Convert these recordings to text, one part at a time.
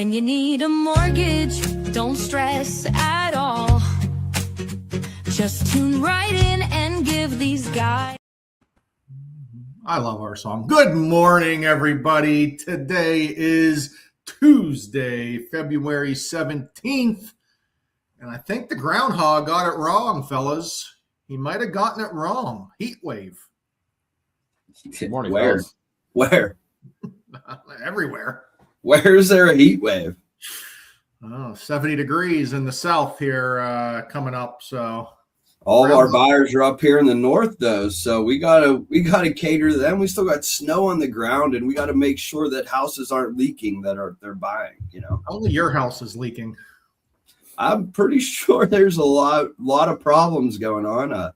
When you need a mortgage, don't stress at all. Just tune right in and give these guys. I love our song. Good morning, everybody. Today is Tuesday, February 17th. And I think the groundhog got it wrong, fellas. He might have gotten it wrong. Heat wave. Good morning. Where? Everywhere. Where is there a heat wave? Oh, 70 degrees in the south here coming up. So all of our buyers are up here in the north, though. So we gotta cater to them. We still got snow on the ground, and we got to make sure that houses aren't leaking they're buying. You know, only your house is leaking. I'm pretty sure there's a lot of problems going on.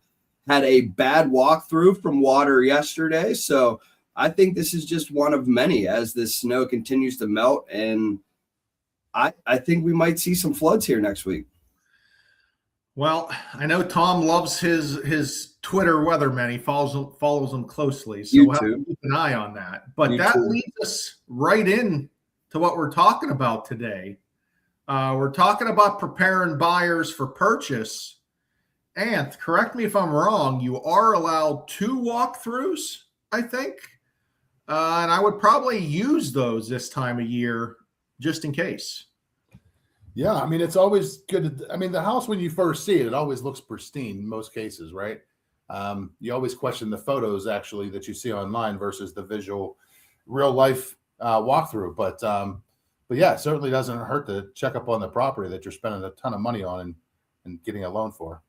Had a bad walkthrough from water yesterday, so I think this is just one of many as this snow continues to melt, and I think we might see some floods here next week. Well, I know Tom loves his Twitter weatherman. He follows them closely, so we'll have to keep an eye on that. But that leads us right in to what we're talking about today. We're talking about preparing buyers for purchase. Anth, correct me if I'm wrong. You are allowed 2 walkthroughs, I think. And I would probably use those this time of year just in case. Yeah, I mean, it's always good. The house, when you first see it, it always looks pristine in most cases, right? You always question the photos actually that you see online versus the visual real life walkthrough. But yeah, it certainly doesn't hurt to check up on the property that you're spending a ton of money on and getting a loan for.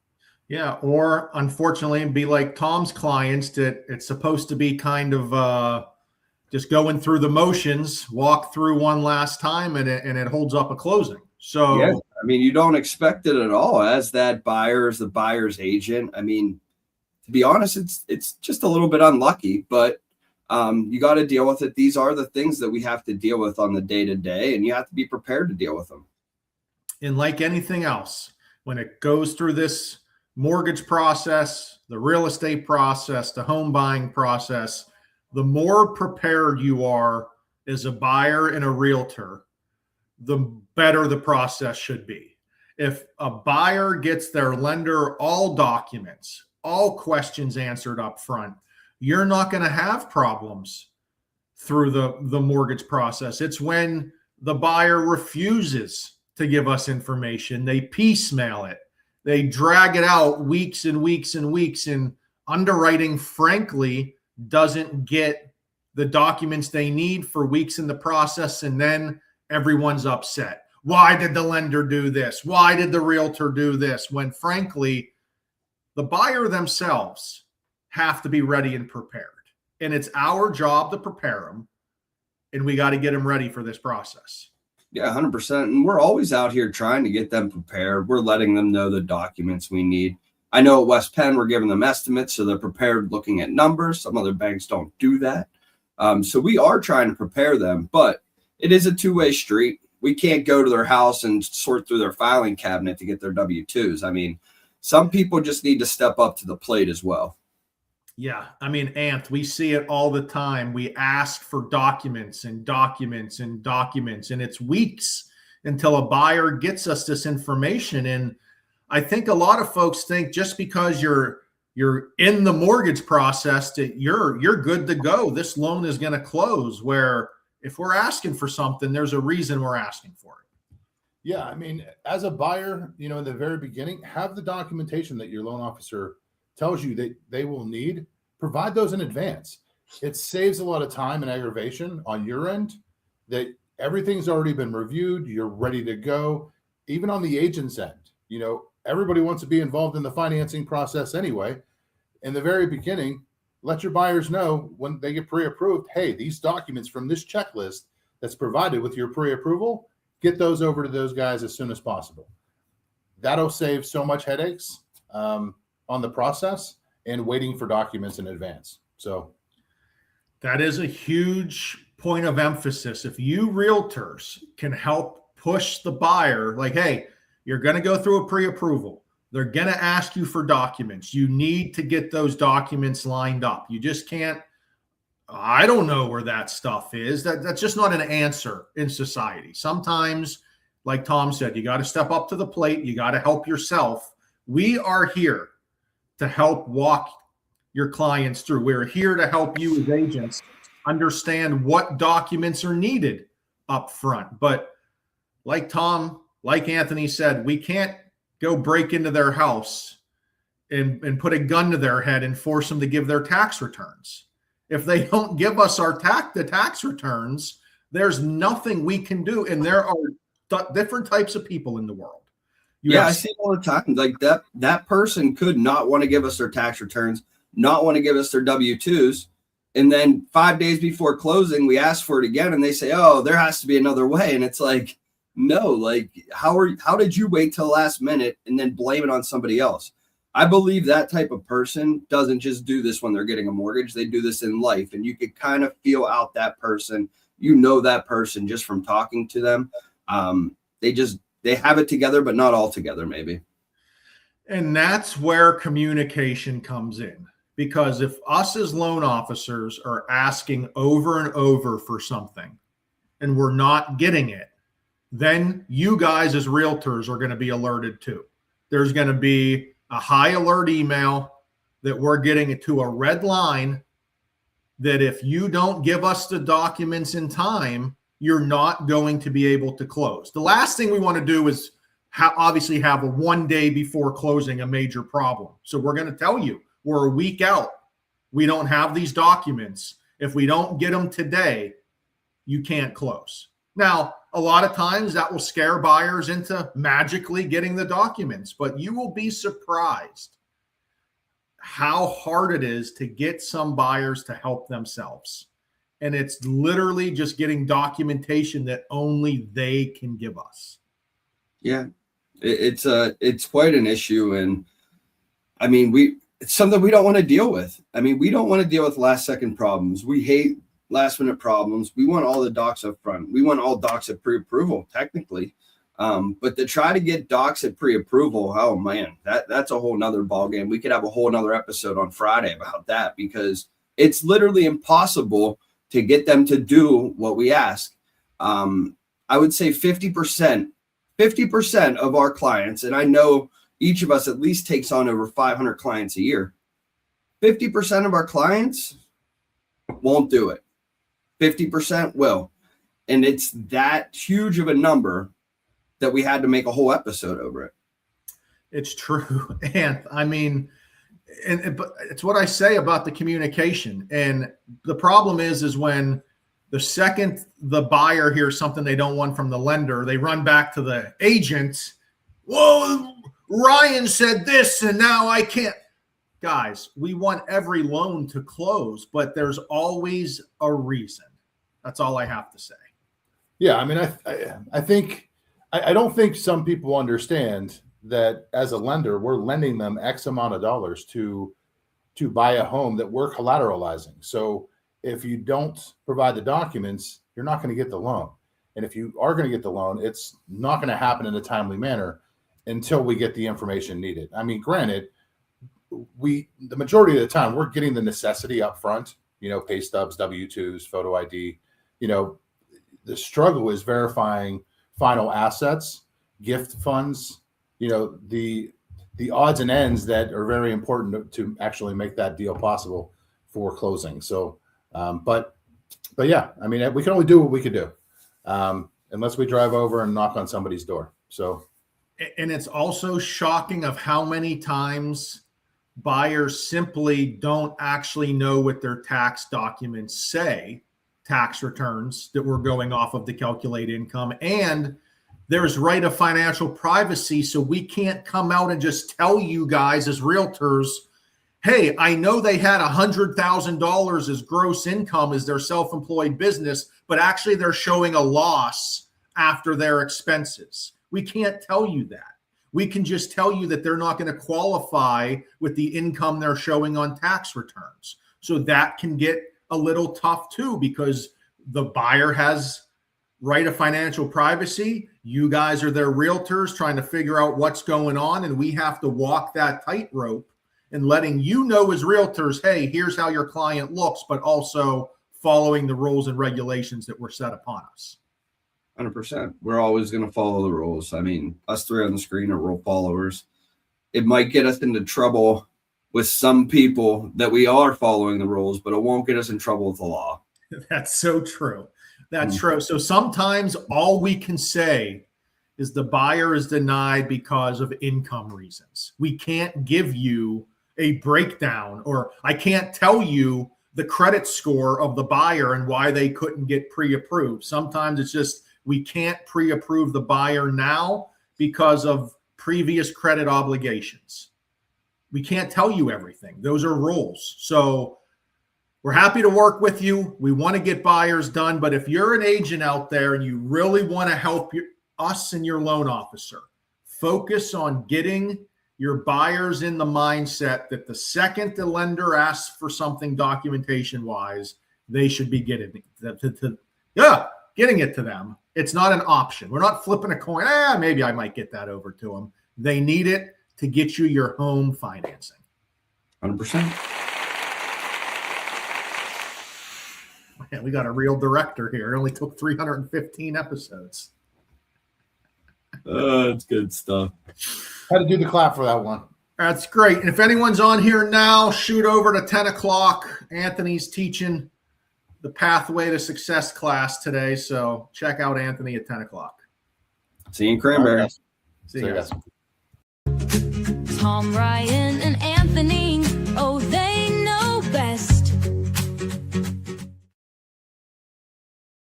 Yeah, or unfortunately be like Tom's clients that it's supposed to be kind of just going through the motions, walk through one last time, and it holds up a closing. So yeah, you don't expect it at all as that buyer, as the buyer's agent. To be honest, it's just a little bit unlucky, but you got to deal with it. These are the things that we have to deal with on the day-to-day, and you have to be prepared to deal with them. And like anything else, when it goes through this mortgage process, the real estate process, the home buying process, the more prepared you are as a buyer and a realtor, the better the process should be. If a buyer gets their lender all documents, all questions answered up front, you're not going to have problems through the mortgage process. It's when the buyer refuses to give us information, they piecemeal it, they drag it out weeks and weeks and weeks, and underwriting, frankly, doesn't get the documents they need for weeks in the process, and then everyone's upset. Why did the lender do this? Why did the realtor do this? When frankly, the buyer themselves have to be ready and prepared. And it's our job to prepare them, and we got to get them ready for this process. Yeah, 100%. And we're always out here trying to get them prepared. We're letting them know the documents we need. I know at West Penn, we're giving them estimates, so they're prepared looking at numbers. Some other banks don't do that. So we are trying to prepare them, but it is a two-way street. We can't go to their house and sort through their filing cabinet to get their W-2s. Some people just need to step up to the plate as well. Yeah. Anth, we see it all the time. We ask for documents and documents and documents, and it's weeks until a buyer gets us this information. And I think a lot of folks think just because you're in the mortgage process that you're good to go. This loan is going to close, where if we're asking for something, there's a reason we're asking for it. Yeah. As a buyer, in the very beginning, have the documentation that your loan officer tells you that they will need. Provide those in advance. It saves a lot of time and aggravation on your end that everything's already been reviewed. You're ready to go. Even on the agent's end, everybody wants to be involved in the financing process anyway. In the very beginning, let your buyers know when they get pre-approved, hey, these documents from this checklist that's provided with your pre-approval, get those over to those guys as soon as possible. That'll save so much headaches on the process and waiting for documents in advance. So that is a huge point of emphasis. If you realtors can help push the buyer, like, hey, you're going to go through a pre-approval. They're going to ask you for documents. You need to get those documents lined up. You just can't I don't know where that stuff is. That's just not an answer in society. Sometimes, like Tom said, you got to step up to the plate. You got to help yourself. We are here to help walk your clients through. We're here to help you as agents understand what documents are needed up front. But like Tom, like Anthony said, we can't go break into their house and put a gun to their head and force them to give their tax returns. If they don't give us the tax returns, there's nothing we can do. And there are different types of people in the world. I see it all the time. Like that person could not want to give us their tax returns, not want to give us their W-2s. And then 5 days before closing, we ask for it again. And they say, oh, there has to be another way. And it's like, no, like, how did you wait till the last minute and then blame it on somebody else? I believe that type of person doesn't just do this when they're getting a mortgage. They do this in life. And you could kind of feel out that person. You know that person just from talking to them. They have it together, but not all together, maybe. And that's where communication comes in. Because if us as loan officers are asking over and over for something and we're not getting it, then you guys as realtors are going to be alerted too. There's going to be a high alert email that we're getting it to a red line that if you don't give us the documents in time, you're not going to be able to close. The last thing we want to do is obviously have a 1 day before closing a major problem. So we're going to tell you we're a week out. We don't have these documents. If we don't get them today, you can't close. Now, a lot of times that will scare buyers into magically getting the documents, but you will be surprised how hard it is to get some buyers to help themselves. And it's literally just getting documentation that only they can give us. Yeah, it's quite an issue. And I mean, it's something we don't want to deal with. I mean, we don't want to deal with last second problems. We hate last minute problems. We want all the docs up front. We want all docs at pre-approval, technically. But to try to get docs at pre-approval, oh man, that's a whole nother ballgame. We could have a whole nother episode on Friday about that, because it's literally impossible to get them to do what we ask. I would say 50% of our clients, and I know each of us at least takes on over 500 clients a year. 50% of our clients won't do it. 50% will. And it's that huge of a number that we had to make a whole episode over it. It's true. And I mean, but it's what I say about the communication. And the problem is when the second the buyer hears something they don't want from the lender, they run back to the agent. Whoa, Ryan said this and now I can't. Guys, we want every loan to close, but there's always a reason. That's all I have to say. Yeah, I mean, I think I don't think some people understand that as a lender, we're lending them X amount of dollars to buy a home that we're collateralizing. So if you don't provide the documents, you're not going to get the loan. And if you are going to get the loan, it's not going to happen in a timely manner until we get the information needed. I mean, granted, the majority of the time we're getting the necessity up front, pay stubs, W-2s, photo ID. The struggle is verifying final assets, gift funds, the odds and ends that are very important to actually make that deal possible for closing. So, but yeah, I mean, we can only do what we can do, unless we drive over and knock on somebody's door. So, and it's also shocking of how many times buyers simply don't actually know what their tax documents say, tax returns that we're going off of to calculate income. And there's right of financial privacy. So we can't come out and just tell you guys as realtors, hey, I know they had $100,000 as gross income as their self-employed business, but actually they're showing a loss after their expenses. We can't tell you that. We can just tell you that they're not going to qualify with the income they're showing on tax returns. So that can get a little tough too, because the buyer has right of financial privacy. You guys are their realtors trying to figure out what's going on. And we have to walk that tightrope and letting you know as realtors, hey, here's how your client looks, but also following the rules and regulations that were set upon us. 100%. We're always going to follow the rules. I mean, us three on the screen are rule followers. It might get us into trouble with some people that we are following the rules, but it won't get us in trouble with the law. That's so true. That's true. So sometimes all we can say is the buyer is denied because of income reasons. We can't give you a breakdown, or I can't tell you the credit score of the buyer and why they couldn't get pre-approved. Sometimes it's just we can't pre-approve the buyer now because of previous credit obligations. We can't tell you everything. Those are rules. So we're happy to work with you. We want to get buyers done. But if you're an agent out there and you really want to help us and your loan officer, focus on getting your buyers in the mindset that the second the lender asks for something documentation-wise, they should be getting it to them. It's not an option. We're not flipping a coin. Maybe I might get that over to them. They need it to get you your home financing. 100%. Man, we got a real director here. It only took 315 episodes. It's good stuff. Had to do the clap for that one. That's great. And if anyone's on here now, shoot over to 10 o'clock. Anthony's teaching the Pathway to Success class today. So check out Anthony at 10 o'clock. See you in Cranberry. See you guys. Tom, Ryan, and Anthony.